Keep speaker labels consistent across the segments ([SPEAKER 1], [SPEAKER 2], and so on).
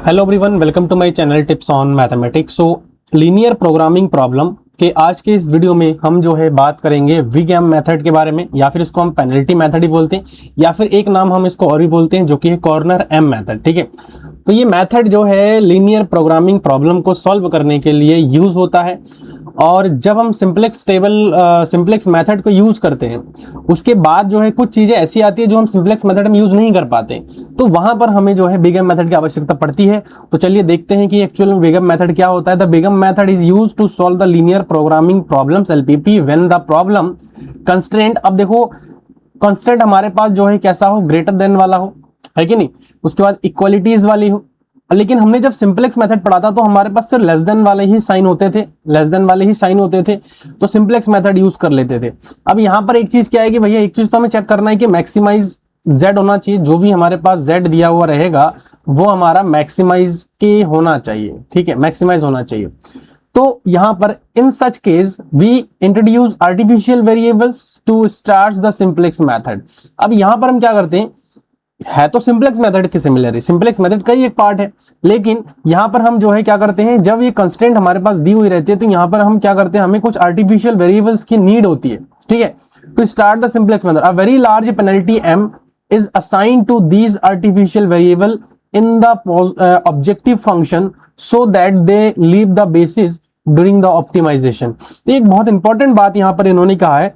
[SPEAKER 1] Hello everyone, welcome to my channel tips on mathematics. So linear programming problem के आज के इस video में हम जो है बात करेंगे बिग एम मेथड के बारे में, या फिर इसको हम पेनल्टी मेथड ही बोलते हैं, या फिर एक नाम हम इसको और भी बोलते हैं जो कि है कॉर्नर एम मेथड। ठीक है, तो ये मेथड जो है लीनियर प्रोग्रामिंग प्रॉब्लम को सॉल्व करने के लिए यूज होता है। और जब हम सिंप्लेक्स मेथड को यूज करते हैं उसके बाद जो है कुछ चीजें ऐसी आती है जो हम सिंप्लेक्स मेथड में यूज नहीं कर पाते, तो वहां पर हमें जो है बिग एम मेथड की आवश्यकता पड़ती है। तो चलिए देखते हैं कि एक्चुअल में बिग एम मेथड क्या होता है। The big M method is use to solve the linear programming problems LPP when the problem constraint, अब देखो कंस्ट्रेंट हमारे पास जो है कैसा हो, ग्रेटर देन वाला हो, है कि नहीं, उसके बाद इक्वालिटीज वाली हो। लेकिन हमने जब सिंप्लेक्स मेथड पढ़ा था तो हमारे पास सिर्फ लेस देन वाले ही साइन होते थे, तो सिंप्लेक्स मेथड यूज कर लेते थे। अब यहां पर एक चीज क्या है कि भैया एक चीज तो हमें चेक करना है कि मैक्सिमाइज z होना चाहिए, जो भी हमारे पास z दिया हुआ रहेगा वो हमारा मैक्सिमाइज के होना चाहिए। ठीक है, मैक्सिमाइज होना चाहिए। तो यहां पर in such case we introduce artificial variables to start the simplex method. अब यहां पर हम क्या करते हैं, है तो सिंप्लेक्स मेथड के सिमिलर है, सिंप्लेक्स मेथड का ही एक पार्ट है, लेकिन यहां पर हम जो है क्या करते हैं, जब ये कंस्ट्रेंट हमारे पास दी हुई रहती है तो यहां पर हम क्या करते हैं, हमें कुछ आर्टिफिशियल वेरिएबल्स की नीड होती है। ठीक है, to start the simplex method a very large penalty m is assigned to these artificial variable in the objective function so that they leave the basis during the optimization। तो एक बहुत important बात यहां पर इन्होंने कहा है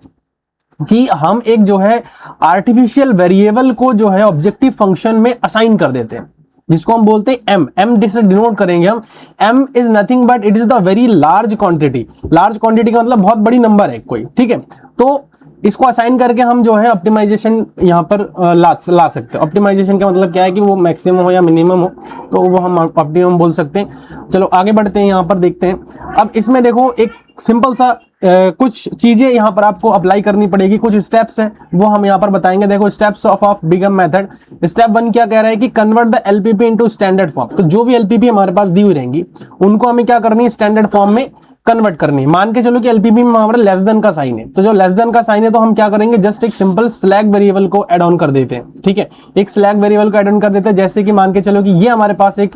[SPEAKER 1] कि हम एक जो है आर्टिफिशियल वेरिएबल को जो है ऑब्जेक्टिव फंक्शन में असाइन कर देते हैं, जिसको हम बोलते हैं m से डिनोट करेंगे हम। m is nothing but it is the very large quantity. Large quantity का मतलब बहुत बड़ी नंबर है कोई। ठीक है, तो इसको असाइन करके हम जो है ऑप्टिमाइजेशन यहाँ पर ला सकते हैं। ऑप्टिमाइजेशन का मतलब क्या है कि वो मैक्सिमम हो या मिनिमम हो, तो वो हम ऑप्टिमम बोल सकते हैं। चलो आगे बढ़ते हैं, यहाँ पर देखते हैं। अब इसमें देखो एक सिंपल सा कुछ चीजें यहाँ पर आपको अप्लाई करनी पड़ेगी, कुछ स्टेप्स हैं वो हम यहाँ पर बताएंगे। देखो steps of big M method. Step 1 क्या कह रहा है कि convert the LPP into standard form. तो जो भी एलपीपी हमारे पास दी हुई रहेंगी उनको हमें क्या करनी है, स्टैंडर्ड फॉर्म में कन्वर्ट करनी है। मान के चलो कि एलपीपी में हमारा लेस देन का साइन है, तो जो लेस देन का साइन है तो हम क्या करेंगे, जस्ट एक सिंपल स्लैग वेरिएबल को ऐड ऑन कर देते हैं। ठीक है, एक स्लैग वेरिएबल को ऐड ऑन कर देते हैं। जैसे कि मान के चलो कि ये हमारे पास एक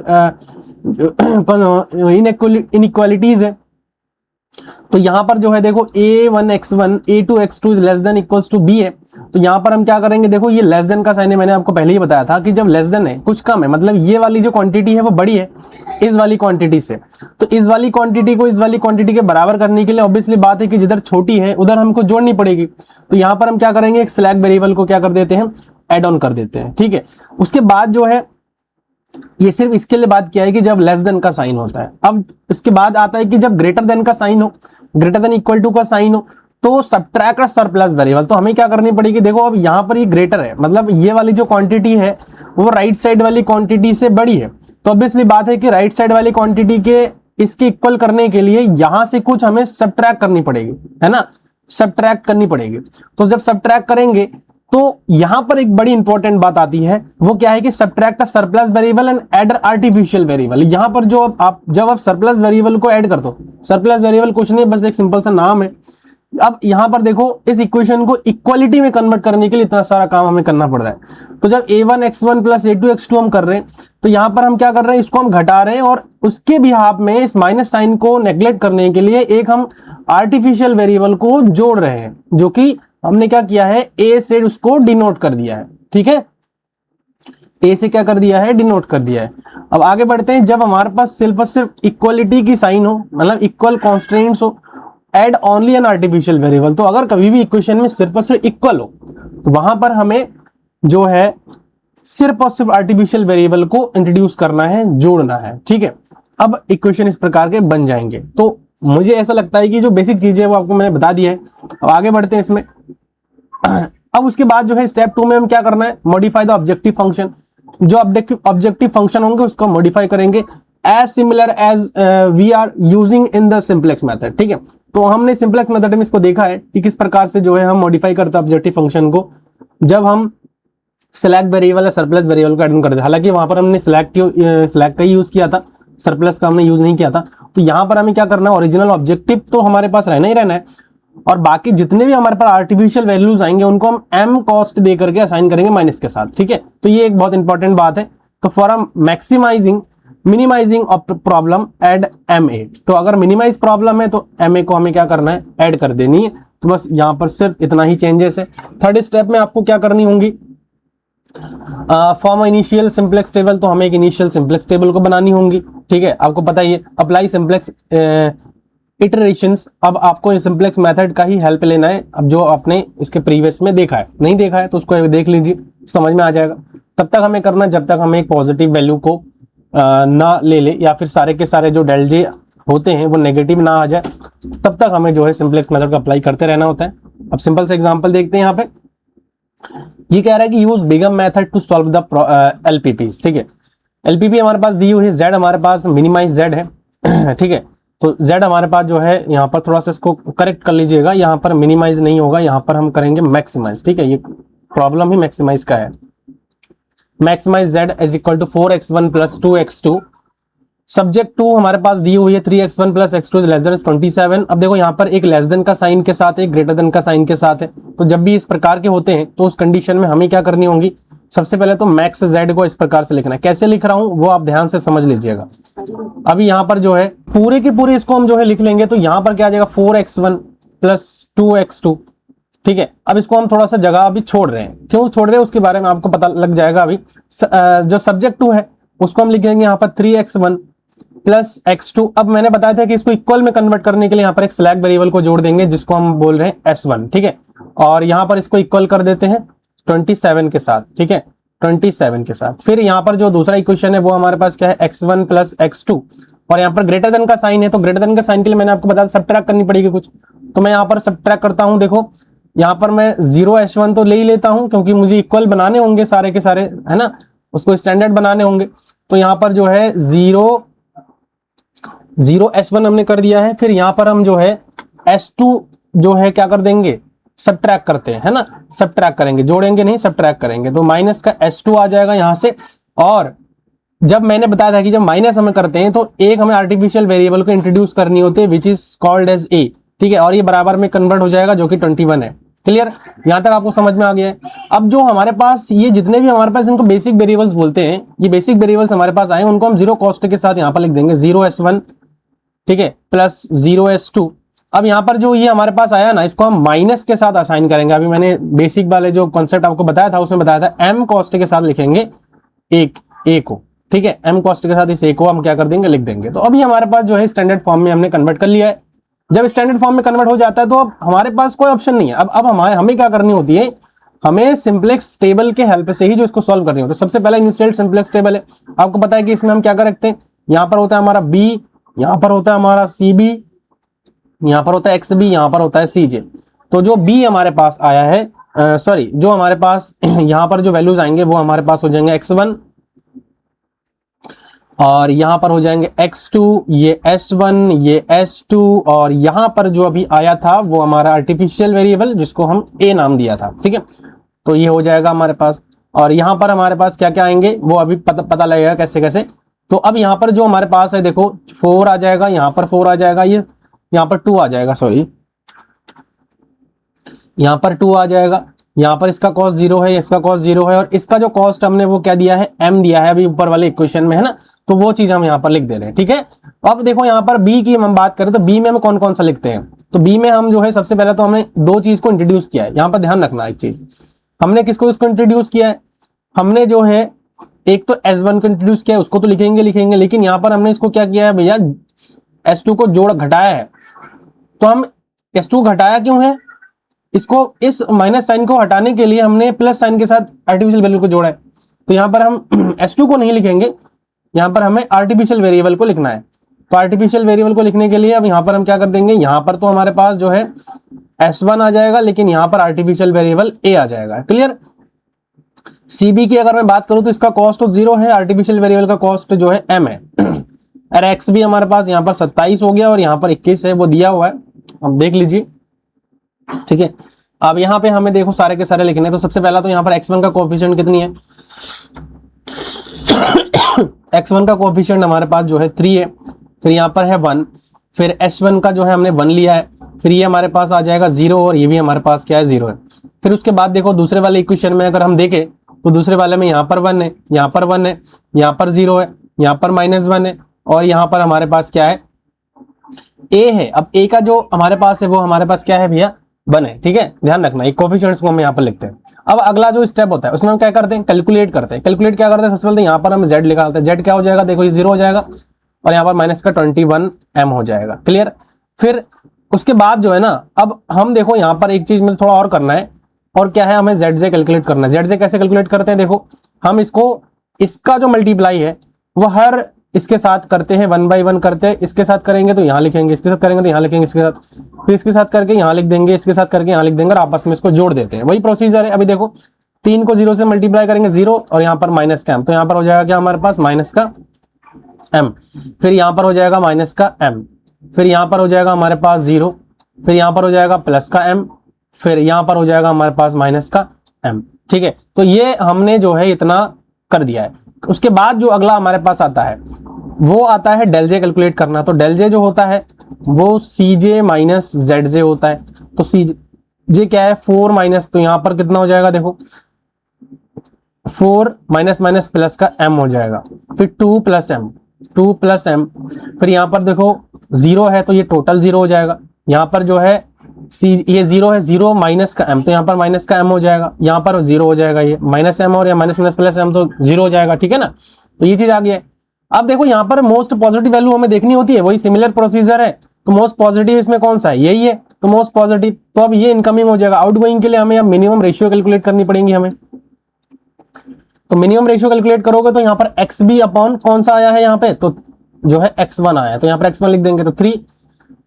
[SPEAKER 1] इनइक्वालिटीज है, तो यहां पर जो है देखो a1x1 a2x2 is less than equals to b है। तो यहां पर हम क्या करेंगे, देखो ये लेस देन का साइन है, मैंने आपको पहले ही बताया था कि जब लेस देन है कुछ कम है, मतलब ये वाली जो क्वांटिटी है वो बड़ी है इस वाली क्वांटिटी से, तो इस वाली क्वांटिटी को इस वाली क्वांटिटी के बराबर करने के लिए ऑब्वियसली बात है कि जिधर छोटी है उधर हमको जोड़नी पड़ेगी। तो यहां पर हम क्या करेंगे, एक स्लैग वेरिएबल को क्या कर देते हैं, ऐड ऑन कर देते हैं। ठीक है, उसके बाद जो है ये सिर्फ इसके लिए बात किया है कि जब लेस देन का साइन होता है। अब इसके बाद आता है कि जब ग्रेटर देन का साइन हो, ग्रेटर देन इक्वल टू का साइन हो, तो सबट्रैक्ट अ सरप्लस वेरिएबल। तो हमें क्या करनी पड़ेगी, देखो अब यहां पर ये ग्रेटर है, मतलब ये वाली जो क्वांटिटी है वो राइट साइड वाली क्वांटिटी से बड़ी है, तो ऑब्वियसली बात है कि राइट साइड वाली क्वांटिटी के इसके इक्वल करने के लिए यहां से कुछ हमें सबट्रैक्ट करनी पड़ेगी, है ना, सबट्रैक्ट करनी पड़ेगी। तो जब सबट्रैक्ट करेंगे तो यहां पर एक बड़ी इंपॉर्टेंट बात आती है, वो क्या है कि subtract a surplus variable and add artificial variable. यहां पर जो जब आप सरप्लस वेरिएबल को ऐड कर दो, सरप्लस वेरिएबल कुछ नहीं बस एक सिंपल सा नाम है। अब यहां पर देखो इस इक्वेशन को इक्वालिटी में कन्वर्ट करने के लिए इतना सारा काम हमें करना पड़ रहा है। तो जब a1x1 प्लस a2x2 हम कर रहे हैं, तो यहां पर हम क्या कर रहे हैं, इसको हम घटा रहे हैं और उसके बिहाफ में इस माइनस साइन को नेग्लेक्ट करने के लिए एक हम आर्टिफिशियल वेरिएबल को जोड़ रहे हैं, जो कि हमने क्या किया है, a से उसको डिनोट कर दिया है। ठीक है, a से क्या कर दिया है, डिनोट कर दिया है। अब आगे बढ़ते हैं। जब हमारे पास सिर्फ और सिर्फ इक्वलिटी की साइन हो, मतलब इक्वल कॉन्स्ट्रेंट्स हो, add only an artificial variable. तो अगर कभी भी इक्वेशन में सिर्फ और सिर्फ इक्वल हो तो वहां पर हमें जो है सिर्फ और सिर्फ आर्टिफिशियल वेरिएबल को इंट्रोड्यूस करना है, जोड़ना है। ठीक है, अब इक्वेशन इस प्रकार के बन जाएंगे। तो मुझे ऐसा लगता है कि जो बेसिक चीजें है वो आपको मैंने बता दिया है। अब आगे बढ़ते हैं इसमें। अब उसके बाद जो है स्टेप 2 में हम क्या करना है, मॉडिफाई द ऑब्जेक्टिव फंक्शन। जो ऑब्जेक्टिव फंक्शन होंगे उसको मॉडिफाई करेंगे as similar as we are using in the simplex method. ठीक है, तो हमने सिंप्लेक्स मेथड में इसको देखा है कि किस प्रकार से जो है हम मॉडिफाई करते हैं ऑब्जेक्टिव फंक्शन को, जब हम स्लैग वेरिएबल या सरप्लस वेरिएबल को ऐड करते हैं। हालांकि वहां पर हमने स्लैग का ही यूज किया था, सरप्लस का हमने यूज नहीं किया था। तो यहां पर हमें क्या करना है, ओरिजिनल ऑब्जेक्टिव तो हमारे पास रहना ही रहना है, और बाकी जितने भी हमारे पास आर्टिफिशियल वैल्यूज आएंगे उनको हम m कॉस्ट दे करके असाइन करेंगे माइनस के साथ। ठीक है, तो ये एक बहुत इंपॉर्टेंट बात है। तो for maximising minimising of problem add M A. तो अगर मिनिमाइज प्रॉब्लम है तो एम ए को हमें क्या करना है, ऐड कर देनी है। तो बस यहां पर सिर्फ इतना ही चेंजेस है। थर्ड स्टेप में आपको क्या करनी होंगी, फॉर्म इनिशियल सिंप्लेक्स टेबल, तो हमें एक इनिशियल सिंप्लेक्स टेबल को बनानी होंगी। ठीक है, आपको पता ही है, अप्लाई सिंप्लेक्स इटरेशंस। अब आपको सिंप्लेक्स मेथड का ही हेल्प लेना है। अब जो आपने इसके प्रीवियस में देखा है, नहीं देखा है तो उसको देख लीजिए, समझ में आ जाएगा। तब तक हमें करना जब तक हमें एक पॉजिटिव वैल्यू को ना ले या फिर सारे के सारे जो डेल जे होते हैं वो नेगेटिव ना आ जाए, तब तक हमें जो है सिंप्लेक्स मेथड का अप्लाई करते रहना होता है। अब सिंपल से एग्जांपल देखते हैं। यहाँ पे ये कह रहा है कि use big M method to solve the LPPs. ठीक है, एलपीपी हमारे पास दी हुई है, जेड हमारे पास मिनिमाइज जेड है। ठीक है, तो जेड हमारे पास जो है, यहाँ पर थोड़ा सा इसको करेक्ट कर लीजिएगा, यहाँ पर मिनिमाइज नहीं होगा, यहाँ पर हम करेंगे मैक्सिमाइज। ठीक है, ये प्रॉब्लम ही मैक्सिमाइज का है। Maximise Z is equal to 4x1 plus 2x2। Subject 2 हमारे पास दी हुई है 3x1 plus x2 is less then 27। अब देखो यहाँ पर एक लेस देन का साइन के साथ, एक ग्रेटर देन का साइन के साथ है। तो जब भी इस प्रकार के होते हैं तो उस कंडीशन में हमें क्या करनी होगी, सबसे पहले तो मैक्स जेड को इस प्रकार से लिखना है। कैसे लिख रहा हूं वो आप ध्यान से समझ लीजिएगा। अभी यहाँ पर जो है पूरे के पूरे इसको हम जो है लिख लेंगे, तो यहाँ पर क्या आ जाएगा 4x1 प्लस 2x2। ठीक है, अब इसको हम थोड़ा सा जगह अभी छोड़ रहे हैं, क्यों छोड़ रहे हैं उसके बारे में आपको पता लग जाएगा। अभी जो सब्जेक्ट 2 है उसको हम लिखेंगे यहाँ पर 3x1 प्लस x2। अब मैंने बताया था कि इसको इक्वल में कन्वर्ट करने के लिए यहाँ पर एक स्लैग वेरिएबल को जोड़ देंगे जिसको हम बोल रहे हैं s1। ठीक है, और यहाँ पर इसको इक्वल कर देते हैं 27 के साथ। ठीक है, 27 के साथ। फिर यहाँ पर जो दूसरा इक्वेशन है वो हमारे पास क्या है, x1 प्लस x2, और यहाँ पर ग्रेटर देन का साइन है, तो ग्रेटर देन का साइन के लिए मैंने आपको बताया सब्ट्रैक्ट करनी पड़ेगी कुछ, तो मैं यहाँ पर सब्ट्रैक्ट करता हूँ। देखो यहाँ पर मैं 0h1 तो ले ही लेता हूँ क्योंकि मुझे इक्वल बनाने होंगे सारे के सारे, है ना, उसको स्टैंडर्ड बनाने होंगे। तो यहाँ पर जो है 0h1 हमने कर दिया है। फिर यहाँ पर हम जो है s2 जो है क्या कर देंगे, सब्ट्रैक्ट करते हैं, है ना, सब्ट्रैक्ट करेंगे, जोड़ेंगे नहीं, सब्ट्रैक्ट करेंगे, तो माइनस का s2 आ जाएगा यहाँ से। और जब मैंने बताया था कि जब माइनस हमें करते हैं तो एक हमें आर्टिफिशियल वेरिएबल को इंट्रोड्यूस करनी होती है which is called as a। ठीक है, और ये बराबर में कन्वर्ट हो जाएगा जो कि 21 है। क्लियर, यहां तक आपको समझ में आ गया है। अब जो हमारे पास ये जितने भी हमारे पास इनको बेसिक वेरिएबल्स बोलते हैं, ये बेसिक वेरिएबल्स हमारे पास आए, उनको हम जीरो कॉस्ट के साथ यहाँ पर लिख देंगे 0s1। ठीक है, प्लस 0s2। अब यहाँ पर जो ये हमारे पास आया ना, इसको हम माइनस के साथ असाइन करेंगे। अभी मैंने बेसिक वाले जो कॉन्सेप्ट आपको बताया था उसमें बताया था m कॉस्ट के साथ लिखेंगे एक a को। ठीक है, m कॉस्ट के साथ इस a को हम क्या कर देंगे, लिख देंगे। तो अभी हमारे पास जो है स्टैंडर्ड फॉर्म में हमने कन्वर्ट कर लिया है। जब स्टैंडर्ड फॉर्म में कन्वर्ट हो जाता है तो अब हमारे पास कोई ऑप्शन नहीं है। अब हमें क्या करनी होती है, हमें सिंप्लेक्स टेबल के हेल्प से ही जो इसको सॉल्व करनी होती है। तो सबसे पहला इनिशियल सिंप्लेक्स टेबल है, आपको पता है कि इसमें हम क्या कर रखते हैं, यहाँ पर होता है हमारा b, यहाँ पर होता है हमारा cb, यहाँ पर होता है xb, यहाँ पर होता है cj। तो जो b हमारे पास आया है, सॉरी, जो हमारे पास यहाँ पर जो वैल्यूज आएंगे वो हमारे पास हो जाएंगे x1, और यहां पर हो जाएंगे x2, ये s1, ये s2, और यहां पर जो अभी आया था वो हमारा आर्टिफिशियल वेरिएबल जिसको हम a नाम दिया था। ठीक है, तो ये हो जाएगा हमारे पास। और यहां पर हमारे पास क्या क्या आएंगे वो अभी पता लगेगा कैसे कैसे। तो अब यहां पर जो हमारे पास है, देखो 4 आ जाएगा, यहां पर 4 आ जाएगा, ये यहां पर 2 आ जाएगा, सॉरी, यहां पर 2 आ जाएगा, यहाँ पर इसका कॉस्ट 0 है, इसका कॉस्ट 0 है, और इसका जो कॉस्ट हमने वो क्या दिया है, m दिया है अभी ऊपर वाले इक्वेशन में, है ना, तो वो चीज हम यहाँ पर लिख दे रहे हैं। ठीक है, अब देखो यहाँ पर b की हम बात करें तो b में हम कौन कौन सा लिखते हैं, तो b में हम जो है सबसे पहले तो हमने दो चीज को इंट्रोड्यूस किया है। यहाँ पर ध्यान रखना एक चीज, हमने किसको इसको इंट्रोड्यूस किया है, हमने जो है एक तो s1 को इंट्रोड्यूस किया है, उसको तो लिखेंगे, लेकिन यहाँ पर हमने इसको क्या किया है भैया, s2 को जोड़ घटाया है। तो हम s2 घटाया क्यों है, इसको इस माइनस साइन को हटाने के लिए हमने प्लस साइन के साथ आर्टिफिशियल वैल्यू को जोड़ा है। तो यहाँ पर हम s2 को नहीं लिखेंगे, यहाँ पर हमें आर्टिफिशियल वेरिएबल को लिखना है। तो आर्टिफिशियल वेरिएबल को लिखने के लिए अब यहाँ पर हम क्या कर देंगे, यहाँ पर तो हमारे पास जो है s1 आ जाएगा, लेकिन यहाँ पर आर्टिफिशियल वेरिएबल a आ जाएगा। क्लियर, cb की अगर मैं बात करूं तो इसका कॉस्ट तो 0 है, आर्टिफिशियल वेरिएबल का कॉस्ट जो है m है। और x भी हमारे पास यहाँ पर 27 हो गया और यहाँ पर 21 है, वो दिया हुआ है, अब देख लीजिए। ठीक है, अब यहाँ पे हमें देखो सारे के सारे लिखने हैं। तो सबसे पहला तो यहाँ पर x1 का कोएफिशिएंट कितनी है, x1 का कोएफिशिएंट हमारे पास जो है 3 है, फिर यहाँ पर है 1, फिर s1 का जो है हमने 1 लिया है, फिर ये हमारे पास आ जाएगा 0, और ये भी हमारे पास क्या है 0 है। फिर उसके बाद देखो दूसरे वाले इक्वेशन में अगर हम देखें तो दूसरे वाले में यहाँ पर 1 है, यहाँ पर 1 है, यहाँ पर 0 है, यहाँ पर -1 है, और यहाँ पर हमारे पास क्या है, a है। अब a का जो हमारे पास है वो हमारे पास क्या है भैया, 1 है। ठीक है, ध्यान रखना, एक कोफिशिएंट्स को हम यहाँ पर लिखते हैं। अब अगला जो स्टेप होता है उसमें हम क्या करते हैं, कैलकुलेट करते हैं। कैलकुलेट क्या करते हैं, सबसे पहले यहाँ पर हम z निकालते हैं। z क्या हो जाएगा, देखो ये 0 हो जाएगा, और यहाँ पर माइनस का 21m हो जाएगा। क्लियर। फिर उसके बाद जो है ना, अब हम देखो यहाँ पर एक चीज में थोड़ा और करना है, और क्या है, हमें z से कैलकुलेट करना है। z से कैसे कैलकुलेट करते हैं, देखो हम इसको, इसका जो मल्टीप्लाई है वो हर इसके साथ करते हैं, 1 by 1 करते हैं। इसके साथ करेंगे तो यहाँ लिखेंगे, इसके साथ करेंगे तो यहाँ लिखेंगे, इसके साथ, फिर इसके साथ करके यहाँ लिख देंगे, इसके साथ करके यहाँ लिख देंगे, और आपस में इसको जोड़ देते हैं। वही प्रोसीजर है। अभी देखो 3 को 0 से मल्टीप्लाई करेंगे 0, और यहाँ पर माइनस का m, तो यहाँ पर हो जाएगा क्या हमारे पास, माइनस का m। फिर यहाँ पर हो जाएगा माइनस का m, फिर यहाँ पर हो जाएगा हमारे पास 0, फिर यहाँ पर हो जाएगा प्लस का m, फिर यहाँ पर हो जाएगा हमारे पास माइनस का m। ठीक है, तो ये हमने जो है इतना कर दिया है। उसके बाद जो अगला हमारे पास आता है वो आता है डेल जे कैलकुलेट करना। तो डेल जे जो होता है वो सी जे माइनस जेड जे होता है। तो सी जे क्या है, 4 माइनस, तो यहां पर कितना हो जाएगा, देखो 4 माइनस माइनस प्लस का m हो जाएगा, फिर 2 प्लस m, फिर यहां पर देखो 0 है तो ये टोटल 0 हो जाएगा। यहां पर जो है ये 0 है, 0 माइनस का m, तो यहाँ पर माइनस का m हो जाएगा, यहाँ पर 0 हो जाएगा, ये माइनस m और या माइनस माइनस प्लस m तो 0 हो जाएगा। ठीक है ना, तो ये चीज आ गया है। अब देखो यहाँ पर मोस्ट पॉजिटिव वैल्यू हमें देखनी होती है, वही सिमिलर प्रोसीजर है। तो मोस्ट पॉजिटिव इसमें कौन सा है, यही है, तो मोस्ट पॉजिटिव, तो अब ये इनकमिंग हो जाएगा। आउटगोइंग के लिए हमें अब मिनिमम रेशियो कैलकुलेट करनी पड़ेगी हमें। तो मिनिमम रेशियो कैलकुलेट करोगे तो यहाँ पर एक्स बी अपॉन कौन सा आया है, यहाँ पे तो जो है x1 आया है, तो यहाँ पर x1 लिख देंगे तो 3,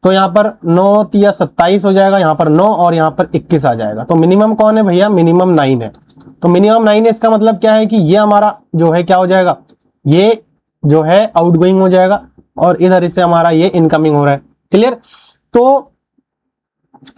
[SPEAKER 1] तो यहाँ पर 9 या 27 हो जाएगा, यहाँ पर 9 और यहाँ पर 21 आ जाएगा। तो मिनिमम कौन है भैया, मिनिमम 9 है। तो मिनिमम 9 है, इसका मतलब क्या है कि ये हमारा जो है क्या हो जाएगा, ये जो है आउटगोइंग हो जाएगा, और इधर इससे हमारा ये इनकमिंग हो रहा है। क्लियर। तो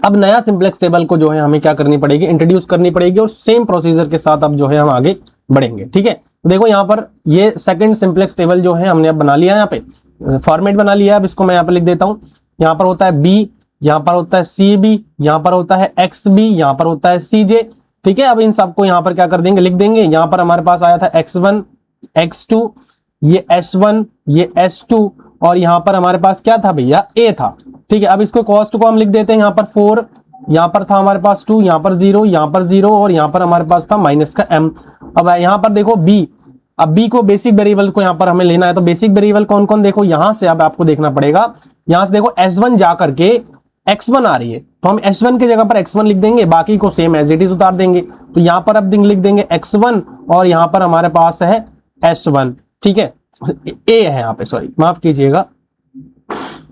[SPEAKER 1] अब नया सिंप्लेक्स टेबल को जो है हमें क्या करनी पड़ेगी, इंट्रोड्यूस करनी पड़ेगी, और सेम प्रोसीजर के साथ अब जो है हम आगे बढ़ेंगे। ठीक है, तो देखो यहाँ पर ये सेकंड सिंप्लेक्स टेबल जो है हमने अब बना लिया है, यहाँ पे फॉर्मेट बना लिया है। अब इसको मैं यहाँ पे लिख देता हूँ। यहाँ पर होता है b, यहाँ पर होता है cb, यहाँ पर होता है xb, यहाँ पर होता है cj। ठीक है, अब इन सबको यहाँ पर क्या कर देंगे, लिख देंगे। यहाँ पर हमारे पास आया था x1, x2, ये s1, ये s2, और यहाँ पर हमारे पास क्या था भैया, a था। ठीक है, अब इसको कॉस्ट को हम लिख देते हैं। यहाँ पर 4, यहाँ पर था हमारे पास 2, यहाँ पर 0, यहाँ पर 0, और यहाँ पर हमारे पास था माइनस का m। अब यहाँ पर देखो b, अब b को बेसिक वेरिएबल को यहाँ पर हमें लेना है। तो बेसिक वेरिएबल कौन कौन, देखो यहाँ से अब आपको देखना पड़ेगा। यहाँ से देखो s1 जा करके x1 आ रही है, तो हम s1 की जगह पर x1 लिख देंगे, बाकी को सेम एज इट इज उतार देंगे। तो यहाँ पर अब लिख देंगे x1, और यहाँ पर हमारे पास है s1। ठीक है, a है यहाँ पे, सॉरी माफ कीजिएगा,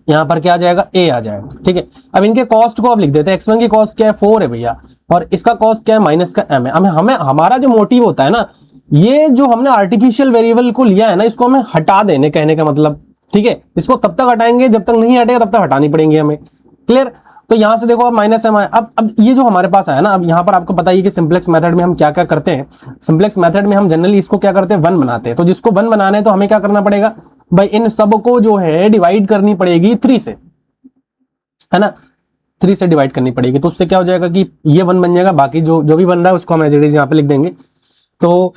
[SPEAKER 1] यहाँ पर क्या आ जाएगा, a आ जाएगा। ठीक है, अब इनके कॉस्ट को अब लिख देते हैं। x1 की कॉस्ट क्या है, 4 है भैया, और इसका कॉस्ट क्या है, माइनस का m है। हमें हमारा जो मोटिव होता है ना, ये जो हमने आर्टिफिशियल वेरिएबल को लिया है ना, इसको हमें हटा देने, कहने का मतलब। ठीक है, इसको तब तक हटाएंगे जब तक नहीं हटेगा, तब तक हटानी पड़ेंगी हमें। क्लियर। तो यहां से देखो अब माइनस m आया। अब ये जो हमारे पास आया ना, अब यहाँ पर आपको पता ही कि सिंप्लेक्स मेथड में हम क्या क्या करते हैं। सिंप्लेक्स मेथड में हम जनरली इसको क्या करते हैं, 1 बनाते हैं। तो जिसको 1 बनाना है तो हमें क्या करना पड़ेगा भाई, इन सब को जो है डिवाइड करनी पड़ेगी 3 से, है ना, 3 से डिवाइड करनी पड़ेगी। तो उससे क्या हो जाएगा कि ये 1 बन जाएगा, बाकी जो भी बन रहा है उसको हम एज इट इज यहाँ पे लिख देंगे। तो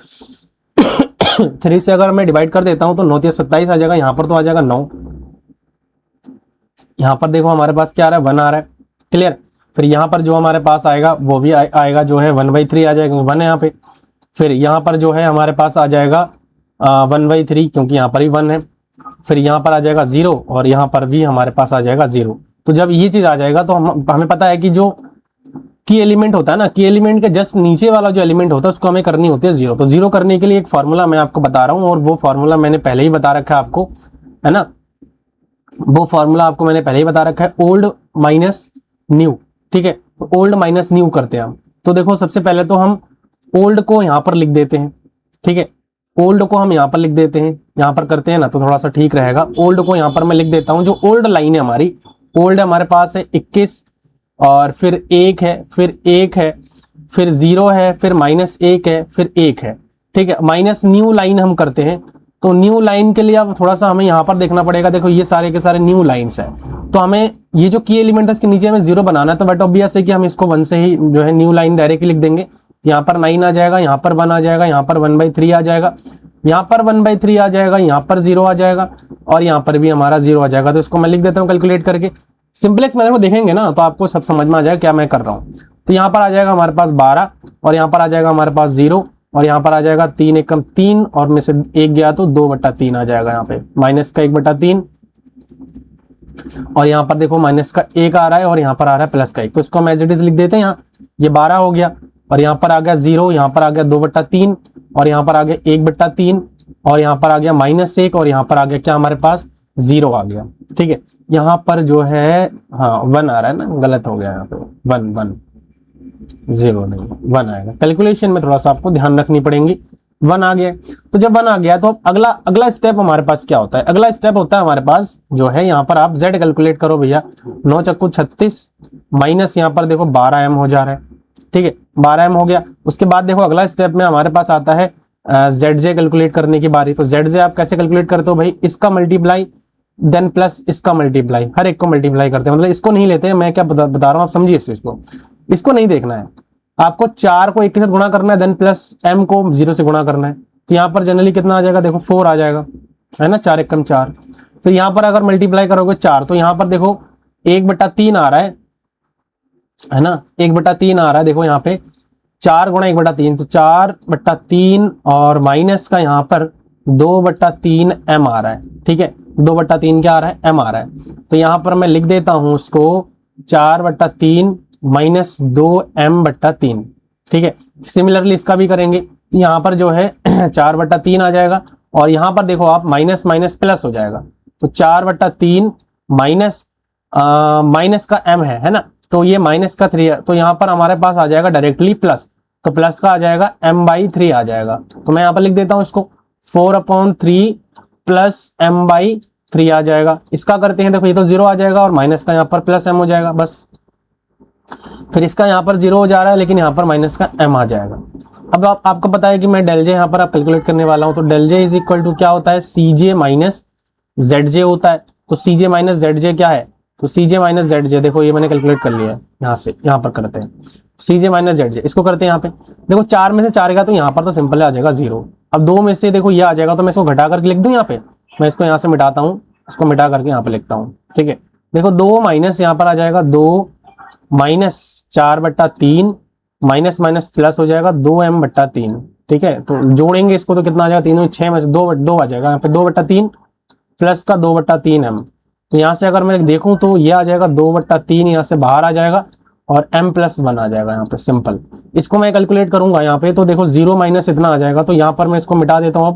[SPEAKER 1] 3 से अगर मैं डिवाइड कर देता हूं तो 9 या 27 आ जाएगा, यहाँ पर तो आ जाएगा 9। यहाँ पर देखो हमारे पास क्या आ रहा है, 1 आ रहा है। क्लियर। फिर यहाँ पर जो हमारे पास आएगा वो भी आएगा, जो है 1/3 आ जाएगा, 1 है यहाँ पे। फिर यहाँ पर जो है हमारे पास आ जाएगा 1/3, क्योंकि यहाँ पर ही 1 है। फिर यहाँ पर आ जाएगा 0, और यहाँ पर भी हमारे पास आ जाएगा 0। तो जब ये चीज आ जाएगा तो हमें पता है कि जो की एलिमेंट होता है ना, की एलिमेंट के जस्ट नीचे वाला जो एलिमेंट होता है उसको हमें करनी होती है 0। तो 0 करने के लिए एक फॉर्मूला मैं आपको बता रहा हूँ, और वो फॉर्मूला मैंने पहले ही बता रखा है आपको, है ना, वो फॉर्मूला आपको मैंने पहले ही बता रखा है, ओल्ड माइनस न्यू। ठीक है, तो ओल्ड माइनस न्यू करते हैं हम। तो देखो सबसे पहले तो हम ओल्ड को यहाँ पर लिख देते हैं। ठीक है, ओल्ड को हम यहाँ पर लिख देते हैं, यहाँ पर करते हैं ना तो थोड़ा सा ठीक रहेगा। ओल्ड को यहाँ पर मैं लिख देता हूँ। जो ओल्ड लाइन है हमारी, ओल्ड हमारे पास है 21, और फिर 1 है, फिर 1 है, फिर 0 है, फिर -1 है, फिर 1 है। ठीक है, माइनस न्यू लाइन हम करते हैं। तो न्यू लाइन के लिए अब थोड़ा सा हमें यहाँ पर देखना पड़ेगा। देखो ये सारे के सारे न्यू लाइंस हैं, तो हमें ये जो की एलिमेंट है इसके नीचे हमें 0 बनाना है। तो बट ऑब्वियस है कि हम इसको 1 से ही जो है न्यू लाइन डायरेक्टली लिख देंगे। यहाँ पर 9 आ जाएगा, यहाँ पर 1 आ जाएगा, यहाँ पर 1/3 आ जाएगा। यहाँ पर 1/3 आ जाएगा, यहाँ पर 0 आ जाएगा और यहाँ पर भी हमारा 0 आ जाएगा। तो इसको मैं लिख देता हूँ कैलकुलेट करके। सिंपलेक्स मेथड को देखेंगे ना तो आपको सब समझ में आ जाएगा क्या मैं कर रहा हूँ। तो यहाँ पर आ जाएगा हमारे पास 12 और यहाँ पर आ जाएगा हमारे पास 0 और यहाँ पर आ जाएगा 3 एकम 3 और में से 1 गया तो 2/3 आ जाएगा। यहाँ पे माइनस का 1/3 और यहाँ पर देखो माइनस का 1 आ रहा है और यहाँ पर आ रहा है प्लस का 1। तो इसको हम एज इट इज लिख देते हैं। यहाँ ये 12 हो गया और यहाँ पर आ गया 0, यहाँ पर आ गया 2/3 और यहाँ पर आ गया 1/3 और यहाँ पर आ गया -1 और यहाँ पर आ गया क्या हमारे पास 0 आ गया। ठीक है, यहाँ पर जो है हाँ 1 आ रहा है ना, गलत हो गया यहाँ पे 1 0 नहीं 1 आएगा। कैलकुलेशन में थोड़ा सा आपको ध्यान रखनी पड़ेगी। 1 आ गया। तो जब 1 आ गया तो अगला स्टेप हमारे पास क्या होता है? अगला स्टेप होता है हमारे पास जो है यहाँ पर आप z कैलकुलेट करो भैया। 9 चक्कू 36 माइनस यहाँ पर देखो 12m हो जा रहा है। ठीक है, 12m हो गया। उसके बाद देखो अगला स्टेप में हमारे पास आता है zj कैलकुलेट करने की बारी। तो zj आप कैसे कैलकुलेट करते हो भाई? इसका मल्टीप्लाई देन प्लस इसका मल्टीप्लाई, हर एक को मल्टीप्लाई करते हैं। मतलब इसको नहीं लेते हैं, मैं क्या बता रहा हूँ आप समझिए इस चीज को। इसको नहीं देखना है आपको, 4 को 1 के साथ गुणा करना है देन प्लस m को 0 से गुणा करना है। तो यहाँ पर जनरली कितना आ जाएगा? देखो 4 आ जाएगा, है ना, 4 एकम 4। फिर यहाँ पर अगर मल्टीप्लाई करोगे 4 तो यहाँ पर देखो 1/3 आ रहा है ना, 1/3 आ रहा है। देखो यहाँ पे 4 गुणा 1/3 तो 4/3 और माइनस का यहाँ पर 2/3 m आ रहा है। ठीक है, 2/3 क्या आ रहा है? m आ रहा है। तो यहाँ पर मैं लिख देता हूं उसको 4/3 माइनस 2m/3। ठीक है, सिमिलरली इसका भी करेंगे। तो यहाँ पर जो है 4/3 आ जाएगा और यहाँ पर देखो आप माइनस माइनस प्लस हो जाएगा। तो 4/3 माइनस माइनस का m है ना, तो ये माइनस का 3 है। तो यहाँ पर हमारे पास आ जाएगा डायरेक्टली प्लस, तो प्लस का आ जाएगा m/3 आ जाएगा। तो मैं यहाँ पर लिख देता हूँ इसको 4/3 प्लस m/3 आ जाएगा। इसका करते हैं, देखो ये तो 0 आ जाएगा और माइनस का यहाँ पर प्लस m हो जाएगा बस। फिर इसका यहाँ पर 0 हो जा रहा है लेकिन यहाँ पर माइनस का m आ जाएगा। अब आपको पता है कि मैं डेल जे यहाँ पर आप कैलकुलेट करने वाला हूँ। तो del J is equal to क्या होता है? CJ माइनस ZJ होता है। तो CJ माइनस ZJ क्या है? तो CJ माइनस ZJ, देखो ये मैंने कैलकुलेट कर लिया है। यहाँ से यहाँ पर करते हैं CJ माइनस ZJ, इसको करते हैं यहाँ पे। देखो 4 में से 4 गया तो यहाँ पर तो सिंपल आ जाएगा 0। अब 2 में से देखो ये आ जाएगा तो मैं इसको घटा करके लिख दूं यहाँ पे। मैं इसको यहाँ से मिटाता हूँ, इसको मिटा करके यहाँ पे लिखता हूँ। ठीक है, देखो 2 माइनस यहाँ पर आ जाएगा 2 माइनस 4/3 माइनस माइनस प्लस हो जाएगा 2m/3। ठीक है, तो जोड़ेंगे इसको तो कितना आ जाएगा? 3 6 में से 2 आ जाएगा। यहाँ पे 2/3 प्लस का 2/3m। तो यहाँ से अगर मैं देखूं तो ये आ जाएगा 2/3, यहाँ से बाहर आ जाएगा और m+1 आ जाएगा यहाँ पे सिंपल। इसको मैं कैलकुलेट करूंगा यहाँ पे तो देखो 0 माइनस इतना आ जाएगा। तो यहाँ पर मैं इसको मिटा देता हूँ।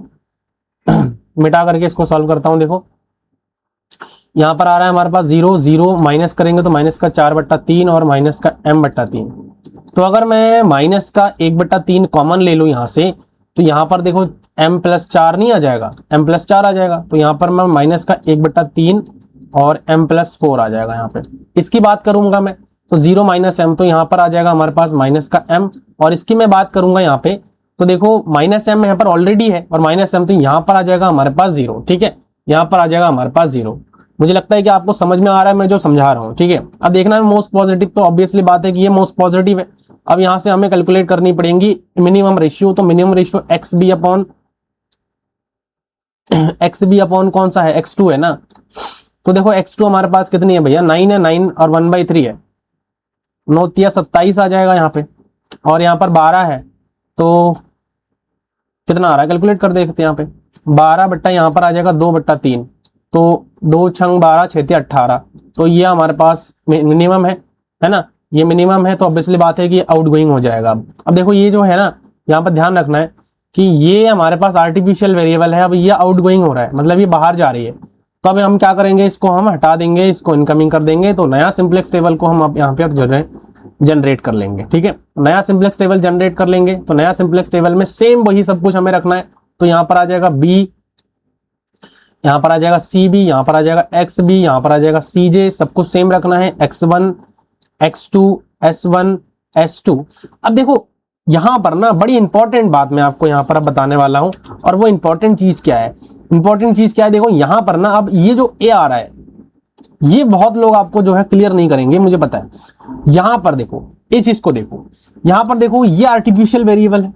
[SPEAKER 1] अब मिटा करके इसको सॉल्व करता हूँ। देखो यहाँ पर आ रहा है हमारे पास 0 0 माइनस करेंगे तो माइनस का 4/3 और माइनस का m/3। तो अगर मैं माइनस का 1/3 कॉमन ले लूँ यहाँ से तो यहाँ पर देखो m+4 नहीं आ जाएगा, m+4 आ जाएगा। तो यहाँ पर मैं माइनस का 1/3 और m+4 आ जाएगा। यहाँ पे इसकी बात करूंगा मैं तो 0 माइनस m, तो यहाँ पर आ जाएगा हमारे पास माइनस का m। और इसकी मैं बात करूंगा यहाँ पे तो देखो माइनस m यहाँ पर ऑलरेडी है और माइनस m, तो यहाँ पर आ जाएगा हमारे पास 0। ठीक है, यहाँ पर आ जाएगा हमारे पास 0। मुझे लगता है कि आपको समझ में आ रहा है मैं जो समझा रहा हूँ। ठीक है, अब देखना है मोस्ट पॉजिटिव, तो ऑब्वियसली बात है कि ये मोस्ट पॉजिटिव है। अब यहाँ से हमें कैलकुलेट करनी पड़ेगी मिनिमम रेशियो। तो मिनिमम रेशियो XB अपॉन कौन सा है? X2 है ना। तो देखो X2 हमारे पास कितनी है भैया? 9 है, 9 और 1/3 है, 9 तिया 27 आ जाएगा यहाँ पे। और यहाँ पर 12 है तो कितना आ रहा है? कैलकुलेट कर देखते हैं यहाँ पे। 12 बट्टा यहाँ पर आ जाएगा 2/3, तो 2 छंग 12 6 तिया 18। तो ये हमारे पास मिनिमम है ना, ये मिनिमम है। तो ऑब्वियसली बात है कि आउट गोइंग हो जाएगा। अब देखो ये जो है ना, यहाँ पर ध्यान रखना है कि ये हमारे पास आर्टिफिशियल वेरिएबल है। अब ये आउट गोइंग हो रहा है, मतलब ये बाहर जा रही है। तो अब हम क्या करेंगे? इसको हम हटा देंगे, इसको इनकमिंग कर देंगे। तो नया सिंपलेक्स टेबल को हम अब यहाँ पे जनरेट कर लेंगे। ठीक है, नया सिंपलेक्स टेबल जनरेट कर लेंगे। तो नया सिंपलेक्स टेबल में सेम वही सब कुछ हमें रखना है। तो यहाँ पर आ जाएगा B, यहाँ पर आ जाएगा CB, यहाँ पर आ जाएगा XB, यहाँ पर आ जाएगा CJ, सब कुछ सेम रखना है। X1 X2 S1 S2। अब देखो यहां पर ना बड़ी इंपॉर्टेंट बात मैं आपको यहां पर अब बताने वाला हूं, और वो इंपॉर्टेंट चीज क्या है? इंपॉर्टेंट चीज क्या है? देखो यहां पर ना अब ये जो A आ रहा है ये बहुत लोग आपको जो है क्लियर नहीं करेंगे, मुझे पता है। यहां पर देखो इस चीज को देखो, यहां पर देखो ये आर्टिफिशियल वेरिएबल है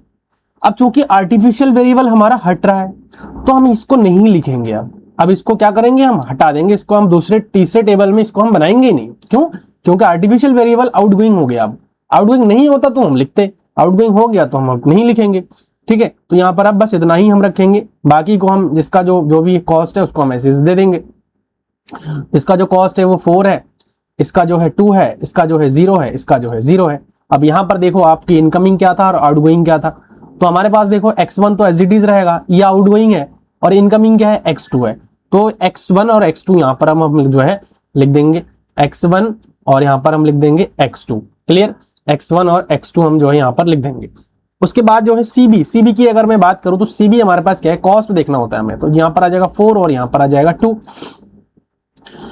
[SPEAKER 1] अब चूंकि आर्टिफिशियल वेरिएबल हमारा हट रहा है तो हम इसको नहीं लिखेंगे। अब इसको क्या करेंगे, हम हटा देंगे, इसको हम दूसरे तीसरे टेबल में इसको हम बनाएंगे ही नहीं। क्यों? क्योंकि आर्टिफिशियल वेरिएबल आउटगोइंग हो गया। अब आउटगोइंग नहीं होता तो हम लिखते, आउटगोइंग हो गया तो हम अब नहीं लिखेंगे। ठीक है, तो यहां पर अब बस इतना ही हम रखेंगे, बाकी को हम जिसका जो भी कॉस्ट है उसको हम ऐसे दे देंगे। इसका जो कॉस्ट है वो 4 है, इसका जो है 2 है, इसका जो है 0 है, इसका जो है 0 है। अब यहां पर देखो आपकी इनकमिंग क्या था और आउटगोइंग क्या था। तो हमारे पास देखो x1 तो एज इट इज रहेगा, ये आउटगोइंग है, और इनकमिंग क्या है, x2 है। तो x1 और x2 यहां पर हम जो है लिख देंगे x1 और यहां पर हम लिख देंगे x2। क्लियर? x1 और x2 हम जो है यहां पर लिख देंगे। उसके बाद जो है CB की अगर मैं बात करूं तो CB हमारे पास क्या है, कॉस्ट देखना होता है हमें। तो यहां पर आ जाएगा 4 और यहां पर आ जाएगा 2।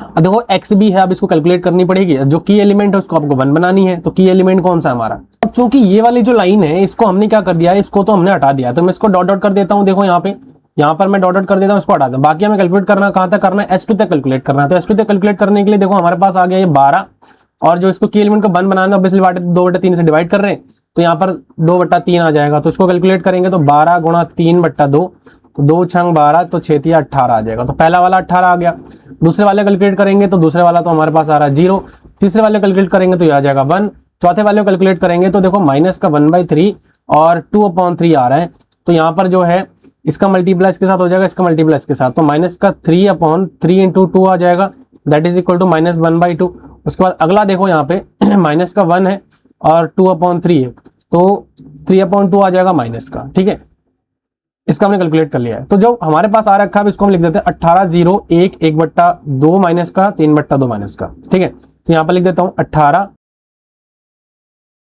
[SPEAKER 1] अब देखो XB है, अब इसको कैलकुलेट करनी पड़ेगी। जो की एलिमेंट है उसको आपको 1 बनानी है, तो की एलिमेंट कौन सा हमारा। अब चूंकि ये वाली जो लाइन है इसको हमने क्या कर दिया है, इसको तो हमने हटा दिया, तो मैं इसको डॉट डॉट कर देता हूं। देखो यहाँ पर मैं डॉट डॉट कर देता हूं, इसको हटा दूं। बाकी हमें कैलकुलेट करना कहां तक करना है, S2 तक कैलकुलेट करना है। तो S2 तक कैलकुलेट करने के लिए देखो हमारे पास आ गया ये 12, और जो इसको की एलिमेंट को 1 बनाना ऑब्वियसली 2/3 से डिवाइड कर रहे हैं, तो यहाँ पर 2/3 आ जाएगा। तो इसको कैलकुलेट करेंगे तो 12 गुणा 3/2, तो 2 छंग 12, तो 6 तिया 18 आ जाएगा। तो पहला वाला 18 आ गया। दूसरे वाले कैलकुलेट करेंगे तो दूसरे वाला तो हमारे पास आ रहा है 0। तीसरे वाले कैलकुलेट करेंगे तो ये आ जाएगा 1। चौथे वाले कैलकुलेट करेंगे तो देखो माइनस का 1/3 और 2/3 आ रहा है। तो यहाँ पर जो है इसका मल्टीप्लाई इसके साथ हो जाएगा, इसका मल्टीप्लाई इसके साथ, तो माइनस का 3/3 इंटू 2 आ जाएगा, दैट इज इक्वल टू -1/2। उसके बाद अगला देखो यहाँ पे माइनस का 1 है और 2/3 है, तो 3/2 आ जाएगा माइनस का। ठीक है, इसका हमने कैलकुलेट कर लिया है। तो जो हमारे पास आ रखा है इसको हम लिख देते हैं 18 0 1 1/2 माइनस का 3/2 माइनस का। ठीक है, तो यहाँ पर लिख देता हूँ 18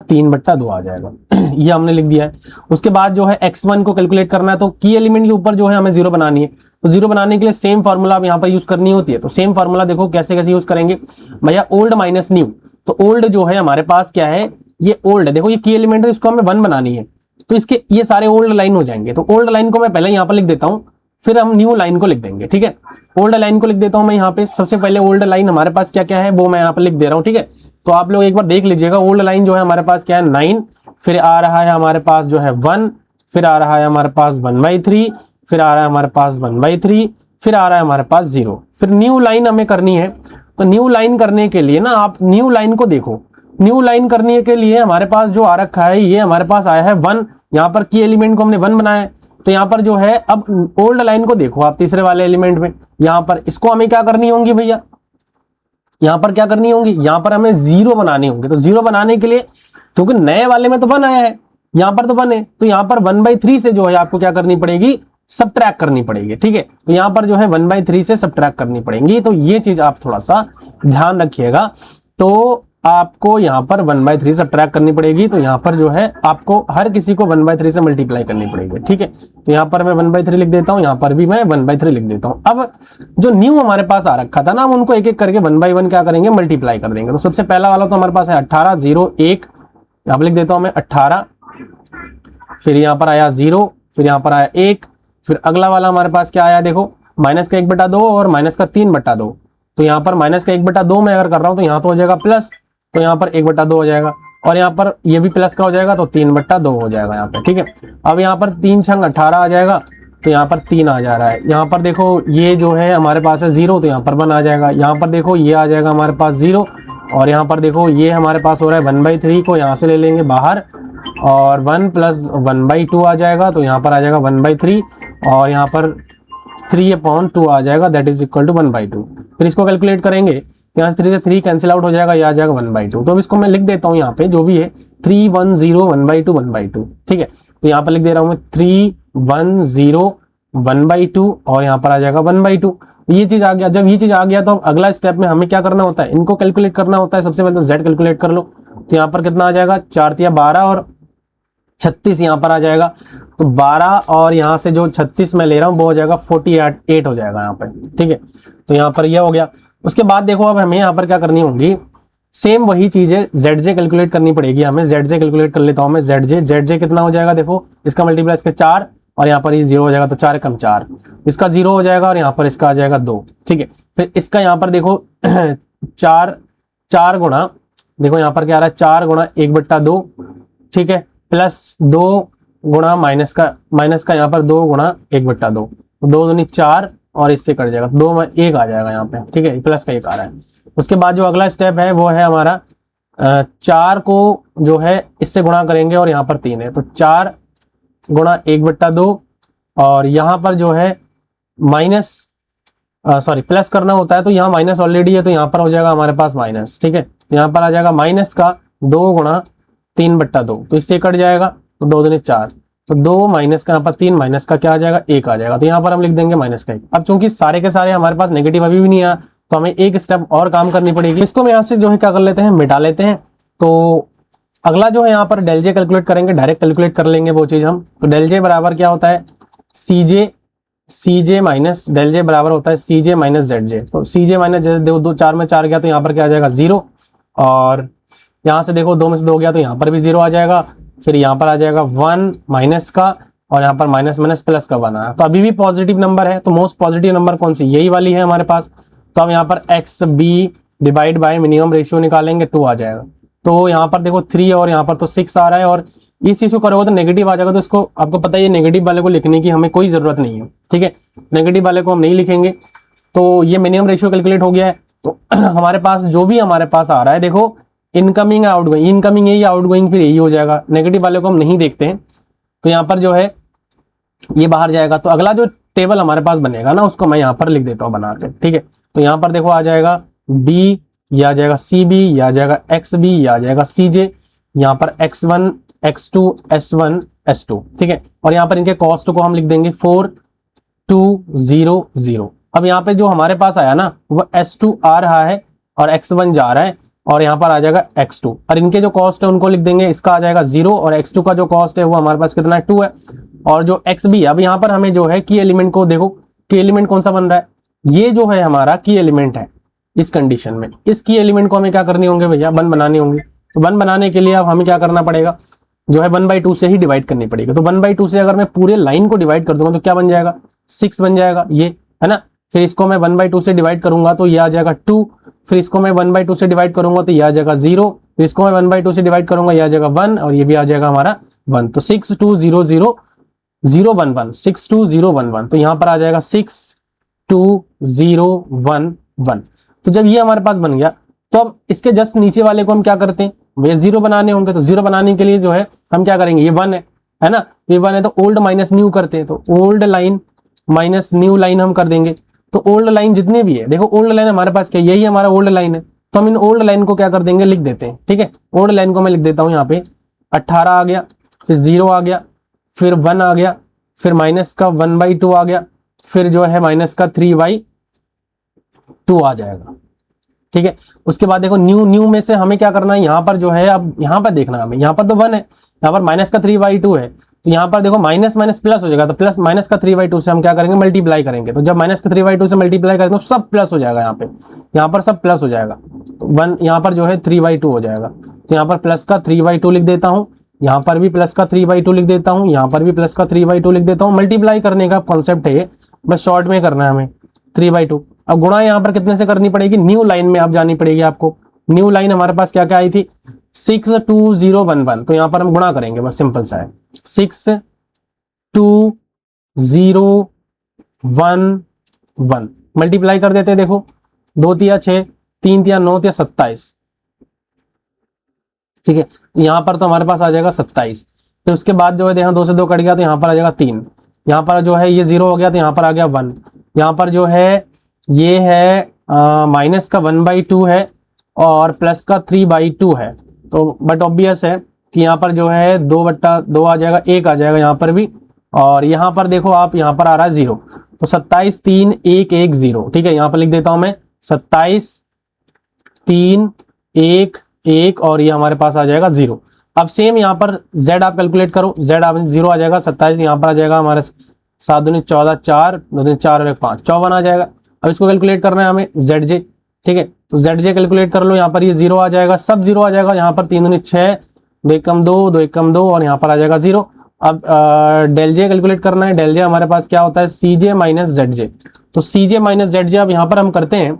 [SPEAKER 1] 3/2 आ जाएगा। ये हमने लिख दिया है। उसके बाद जो है x1 को कैलकुलेट करना है, तो की एलिमेंट के ऊपर जो है हमें 0 बनानी है। तो 0 बनाने के लिए सेम फार्मूला अब यहाँ पर यूज करनी होती है। तो सेम फार्मूला देखो कैसे कैसे यूज करेंगे भैया, ओल्ड माइनस न्यू। तो ओल्ड जो है हमारे पास क्या है, ये ओल्ड है। देखो ये की एलिमेंट है, इसको हमें 1 बनानी है, तो इसके ये सारे ओल्ड लाइन हो जाएंगे। तो ओल्ड लाइन को मैं पहले यहाँ पर लिख देता हूँ, फिर हम न्यू लाइन को लिख देंगे। ठीक है, ओल्ड लाइन को लिख देता हूँ मैं यहाँ पे। सबसे पहले ओल्ड लाइन हमारे पास क्या क्या है वो मैं यहाँ पर लिख दे रहा हूँ। ठीक है, तो आप लोग एक बार देख लीजिएगा। ओल्ड लाइन जो है हमारे पास क्या है 9, फिर आ रहा है हमारे पास जो है 1, फिर आ रहा है हमारे पास 1/3, फिर आ रहा है हमारे पास 1/3, फिर आ रहा है हमारे पास 0। फिर न्यू लाइन हमें करनी है। तो न्यू लाइन करने के लिए ना आप न्यू लाइन को देखो, न्यू लाइन करने के लिए हमारे पास जो आ रखा है ये हमारे पास आया है 1। यहाँ पर की एलिमेंट को हमने 1 बनाया है। तो यहाँ पर जो है अब ओल्ड लाइन को देखो आप तीसरे वाले एलिमेंट में, यहाँ पर इसको हमें क्या करनी होंगी भैया, यहाँ पर क्या करनी होंगी, यहाँ पर हमें 0 बनाने होंगे। तो 0 बनाने के लिए, क्योंकि नए वाले में तो 1 आया है, यहाँ पर तो 1 है, तो यहाँ पर 1/3 से जो है आपको क्या करनी पड़ेगी, सबट्रैक्ट करनी पड़ेगी। ठीक है, तो यहाँ पर जो है 1/3 से सबट्रैक्ट करनी पड़ेगी। तो ये चीज आप थोड़ा सा ध्यान रखिएगा। तो आपको यहाँ पर 1/3 सबट्रैक्ट करनी पड़ेगी। तो यहाँ पर जो है आपको हर किसी को 1/3 से मल्टीप्लाई करनी पड़ेगी। ठीक है, तो यहाँ पर मैं 1/3 लिख देता हूँ, यहाँ पर भी मैं 1/3 लिख देता हूँ। अब जो न्यू हमारे पास आ रखा था ना, हम उनको एक एक करके 1 by 1 क्या करेंगे, मल्टीप्लाई कर देंगे। तो सबसे पहला वाला तो हमारे पास है 18 0 1, यहाँ पर लिख देता हूँ मैं 18, फिर यहाँ पर आया 0, फिर यहाँ पर आया 1, फिर अगला वाला हमारे पास क्या आया देखो, माइनस का 1/2 और माइनस का 3/2। तो यहाँ पर माइनस का 1/2 मैं अगर कर रहा हूँ तो यहाँ तो हो जाएगा प्लस, तो यहाँ पर 1/2 हो जाएगा, और यहाँ पर ये भी प्लस का हो जाएगा, तो 3/2 हो जाएगा यहाँ पे। ठीक है, अब यहाँ पर 3 छंग 18 आ जाएगा, तो यहाँ पर 3 आ जा रहा है। यहाँ पर देखो ये जो है हमारे पास है 0, तो यहाँ पर 1 आ जाएगा। यहाँ पर देखो ये आ जाएगा हमारे पास 0, और यहाँ पर देखो ये हमारे पास हो रहा है 1/3 को यहाँ से ले लेंगे बाहर, और 1 + 1/2 आ जाएगा, तो यहाँ पर आ जाएगा 1/3, और यहाँ पर 3/2 आ जाएगा, दैट इज इक्वल टू 1/2। फिर इसको कैलकुलेट करेंगे, यहाँ से 3 से 3 कैंसिल आउट हो जाएगा, ये आ जाएगा 1/2। तो अब इसको मैं लिख देता हूँ यहाँ पे जो भी है 3 1 0 1/2 1/2। ठीक है, तो यहाँ पर लिख दे रहा हूँ मैं 3 1 0 1/2, और यहाँ पर आ जाएगा 1/2। ये चीज आ गया। जब ये चीज आ गया तो अब अगला स्टेप में हमें क्या करना होता है, इनको कैलकुलेट करना होता है। सबसे पहले तो z कैलकुलेट कर लो, तो यहाँ पर कितना आ जाएगा, 4 तिया 12 और 36 यहाँ पर आ जाएगा। तो 12 और यहाँ से जो 36 मैं ले रहा हूँ वो हो जाएगा 48 हो जाएगा यहाँ पे। ठीक है, तो यहाँ पर यह हो गया। उसके बाद देखो अब हमें यहाँ पर क्या करनी होगी, सेम वही चीज है, zj कैलकुलेट करनी पड़ेगी हमें। zj कैलकुलेट कर लेता हूँ मैं, zj कितना हो जाएगा देखो, इसका मल्टीप्लाई इसका 4, और यहाँ पर ये 0 हो जाएगा, तो 4 कम 4, इसका 0 हो जाएगा, और यहाँ पर इसका आ जाएगा 2। ठीक है, फिर इसका यहाँ पर देखो 4 गुणा, देखो यहाँ पर क्या आ रहा है 4 गुणा 1/2, ठीक है, प्लस 2 गुणा माइनस का यहाँ पर 2 गुणा 1/2, 2 दूनी 4 और इससे कट जाएगा, 2 में 1 आ जाएगा यहाँ पे, ठीक है, प्लस का 1 आ रहा है। उसके बाद जो अगला स्टेप है वो है हमारा 4 को जो है इससे गुणा करेंगे और यहाँ पर 3 है, तो 4 गुणा 1/2 और यहाँ पर जो है माइनस प्लस करना होता है, तो यहाँ माइनस ऑलरेडी है, तो यहाँ पर हो जाएगा हमारे पास माइनस, ठीक है, तो यहाँ पर आ जाएगा माइनस का 2 गुणा 3/2, तो इससे कट जाएगा, तो 2 दूनी 4, तो 2 माइनस का यहाँ पर 3 माइनस का क्या आ जाएगा 1 आ जाएगा, तो यहाँ पर हम लिख देंगे माइनस का 1। अब चूंकि सारे के सारे हमारे पास नेगेटिव अभी भी नहीं आया, तो हमें एक स्टेप और काम करनी पड़ेगी, इसको हम यहाँ से जो है क्या कर लेते हैं, मिटा लेते हैं। तो अगला जो है यहाँ पर डेल जे कैलकुलेट करेंगे, डायरेक्ट कैलकुलेट कर लेंगे वो चीज हम। तो डेल जे बराबर क्या होता है, सी जे माइनस डेल जे बराबर होता है सी जे माइनस जेड जे। तो सी जे माइनस जेड, देखो 2 4 में 4 गया तो यहाँ पर क्या आ जाएगा 0, और यहाँ से देखो 2 में से 2 गया तो यहाँ पर भी 0 आ जाएगा, फिर यहाँ पर आ जाएगा 1 माइनस का, और यहाँ पर माइनस माइनस प्लस का बना है, तो अभी भी पॉजिटिव नंबर है, तो मोस्ट पॉजिटिव नंबर कौन सी, यही वाली है हमारे पास। तो अब यहाँ पर X B divide by minimum ratio निकालेंगे, 2 आ जाएगा। तो यहाँ पर देखो 3 और यहाँ पर तो 6 आ रहा है, और इस चीज को करोगे तो नेगेटिव आ जाएगा, तो इसको आपको पता है ये नेगेटिव वाले को लिखने की हमें कोई जरूरत नहीं है, ठीक है, नेगेटिव वाले को हम नहीं लिखेंगे। तो ये मिनिमम रेशियो कैलकुलेट हो गया है। तो हमारे पास जो भी हमारे पास आ रहा है, देखो इनकमिंग आउटगोइंग, इनकमिंग यही आउटगोइंग फिर यही हो जाएगा, नेगेटिव वाले को हम नहीं देखते हैं। तो यहाँ पर जो है ये बाहर जाएगा, तो अगला जो टेबल हमारे पास बनेगा ना उसको मैं यहाँ पर लिख देता हूँ बना के, ठीक है। तो यहाँ पर देखो आ जाएगा बी, या आ जाएगा सी बी, या आ जाएगा एक्स बी, या आ जाएगा सी जे, यहाँ पर x1 x2 s1 s2, ठीक है, और यहाँ पर इनके कॉस्ट को हम लिख देंगे 4 2 0 0। अब यहाँ पे जो हमारे पास आया ना वो s2 आ रहा है और x1 जा रहा है, और यहाँ पर आ जाएगा x2, और इनके जो कॉस्ट है उनको लिख देंगे, इसका आ जाएगा 0 और x2 का जो कॉस्ट है वो हमारे पास कितना है 2 है, और जो xb, अब यहाँ पर हमें जो है की एलिमेंट को देखो, की एलिमेंट कौन सा बन रहा है, ये जो है हमारा की एलिमेंट है इस कंडीशन में, इस की एलिमेंट को हमें क्या करनी होंगे भैया, 1 बनाने होंगे। तो 1 बनाने के लिए अब हमें क्या करना पड़ेगा, जो है 1/2 से ही डिवाइड करनी पड़ेगी। तो 1/2 से अगर मैं पूरे लाइन को डिवाइड कर दूंगा तो क्या बन जाएगा 6 बन जाएगा, ये है ना। फिर इसको मैं 1/2 से डिवाइड करूंगा तो ये आ जाएगा 2, फिर इसको मैं 1/2 से डिवाइड करूंगा तो ये आ जाएगा 0, फिर इसको मैं 1/2 से डिवाइड करूंगा ये आ जाएगा 1, और ये भी आ जाएगा हमारा 1। तो 6 2 0 0 0 1 1, 6 2 0 1 1, तो यहाँ पर आ जाएगा 6 2 0 1 1। तो जब ये हमारे पास बन गया तो अब इसके जस्ट नीचे वाले को हम क्या करते हैं, वे 0 बनाने होंगे। तो 0 बनाने के लिए जो है हम क्या करेंगे, ये 1 है ना, तो ये 1 है तो ओल्ड माइनस न्यू करते हैं, तो old line minus new line हम कर देंगे। तो ओल्ड लाइन जितनी भी है, देखो ओल्ड लाइन हमारे पास क्या, यही हमारा ओल्ड लाइन है, तो हम इन ओल्ड लाइन को क्या कर देंगे, लिख देते हैं, ठीक है। ओल्ड लाइन को मैं लिख देता हूँ यहाँ पे 18 आ गया, फिर 0 आ गया, फिर 1 आ गया, फिर माइनस का 1/2 आ गया, फिर जो है माइनस का 3/2 आ जाएगा, ठीक है। उसके बाद देखो न्यू में से हमें क्या करना है, यहाँ पर जो है अब यहाँ पर देखना हमें, यहाँ पर तो 1 है, यहाँ पर माइनस का 3/2 है, तो यहाँ पर देखो माइनस माइनस प्लस हो जाएगा, तो प्लस माइनस का 3/2 से हम क्या करेंगे, मल्टीप्लाई करेंगे। तो जब माइनस का 3/2 से मल्टीप्लाई करेंगे तो सब प्लस हो जाएगा, यहाँ पर सब प्लस हो जाएगा, तो 1 यहाँ पर जो है 3/2 हो जाएगा। तो यहाँ पर प्लस का 3/2 लिख देता हूँ, यहाँ पर भी प्लस का 3/2 लिख देता हूँ, यहाँ पर भी प्लस का 3/2 लिख देता हूँ। मल्टीप्लाई करने का कॉन्सेप्ट है, बस शॉर्ट में करना है हमें 3/2। अब गुणा यहाँ पर कितने से करनी पड़ेगी, न्यू लाइन में आप जानी पड़ेगी आपको। न्यू लाइन हमारे पास क्या क्या आई थी, 6 2 0 1 1, तो यहाँ पर हम गुणा करेंगे, बस सिंपल सा है, 6 2 0 1 1 मल्टीप्लाई कर देते हैं। देखो 2 तिया 6, 3 तिया 9 तिया 27, ठीक है। यहाँ पर तो हमारे पास आ जाएगा 27। फिर उसके बाद जो है देखो 2 से 2 कट गया तो यहाँ पर आ जाएगा 3, यहाँ पर जो है ये 0 हो गया तो यहाँ पर आ गया 1, यहाँ पर जो है ये है माइनस का 1/2 है और प्लस का 3/2 है। तो बट ऑब्वियस है कि यहाँ पर जो है 2/2 आ जाएगा, 1 आ जाएगा यहाँ पर भी, और यहाँ पर देखो आप यहाँ पर आ रहा है 0, तो 27 3 1 1 0, ठीक है। यहाँ पर लिख देता हूँ मैं 27 3 1 1, और ये हमारे पास आ जाएगा 0। अब सेम यहाँ पर z आप कैलकुलेट करो, z आप 0 आ जाएगा, 27 यहाँ पर आ जाएगा हमारे 7 दूनी 14 4 2 दूनी 4 और 1 5 54 आ जाएगा। अब इसको कैलकुलेट करना है हमें zj, ठीक है। तो zj कैलकुलेट कर लो, यहाँ पर ये 0 आ जाएगा, सब 0 आ जाएगा, यहाँ पर 3 दूनी 6 2 1 2 2 1 2, और यहाँ पर आ जाएगा 0। अब डेल जे कैलकुलेट करना है, डेल जे हमारे पास क्या होता है, cj माइनस zj। तो cj माइनस zj अब यहाँ पर हम करते हैं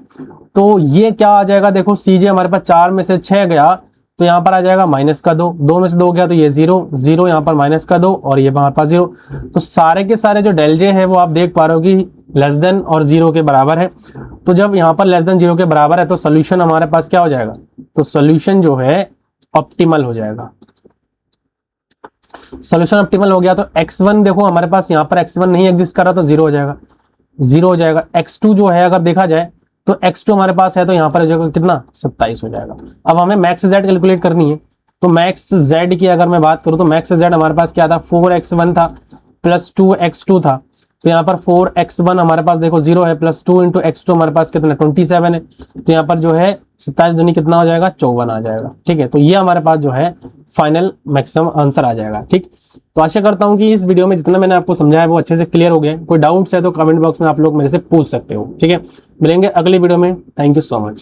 [SPEAKER 1] तो ये क्या आ जाएगा, देखो cj हमारे पास 4 में से 6 गया तो यहाँ पर आ जाएगा माइनस का 2, 2 में से 2 गया तो ये 0, 0 यहाँ पर माइनस का 2 और ये हमारे पास 0। तो सारे के सारे जो डेल जे है वो आप देख पा रहे हो कि लेस देन और 0 के बराबर है। तो जब यहाँ पर लेस देन 0 के बराबर है तो सोल्यूशन हमारे पास क्या हो जाएगा, तो सोल्यूशन जो है ऑप्टिमल हो जाएगा। सोल्यूशन ऑप्टिमल हो गया तो x1 देखो हमारे पास यहाँ पर x1 नहीं एग्जिस्ट कर रहा तो 0 हो जाएगा, 0 हो जाएगा। x2 जो है अगर देखा जाए तो x2 हमारे पास है तो यहाँ पर हो जाएगा कितना, 27 हो जाएगा। अब हमें मैक्स z कैलकुलेट करनी है, तो मैक्स z की अगर मैं बात करूँ तो मैक्स z हमारे पास क्या था, 4x1 था प्लस 2x2 था। तो यहाँ पर 4x1 हमारे पास देखो 0 है, प्लस 2 इंटू x2 हमारे पास कितना 27 है। तो यहाँ पर जो है 27 दूनी कितना हो जाएगा, 54 आ जाएगा। ठीक है, तो ये हमारे पास जो है फाइनल मैक्सिमम आंसर आ जाएगा। ठीक, तो आशा करता हूँ कि इस वीडियो में जितना मैंने आपको समझाया वो अच्छे से क्लियर हो गया। कोई डाउट्स है तो कमेंट बॉक्स में आप लोग मेरे से पूछ सकते हो। ठीक है, मिलेंगे अगली वीडियो में। Thank you so much.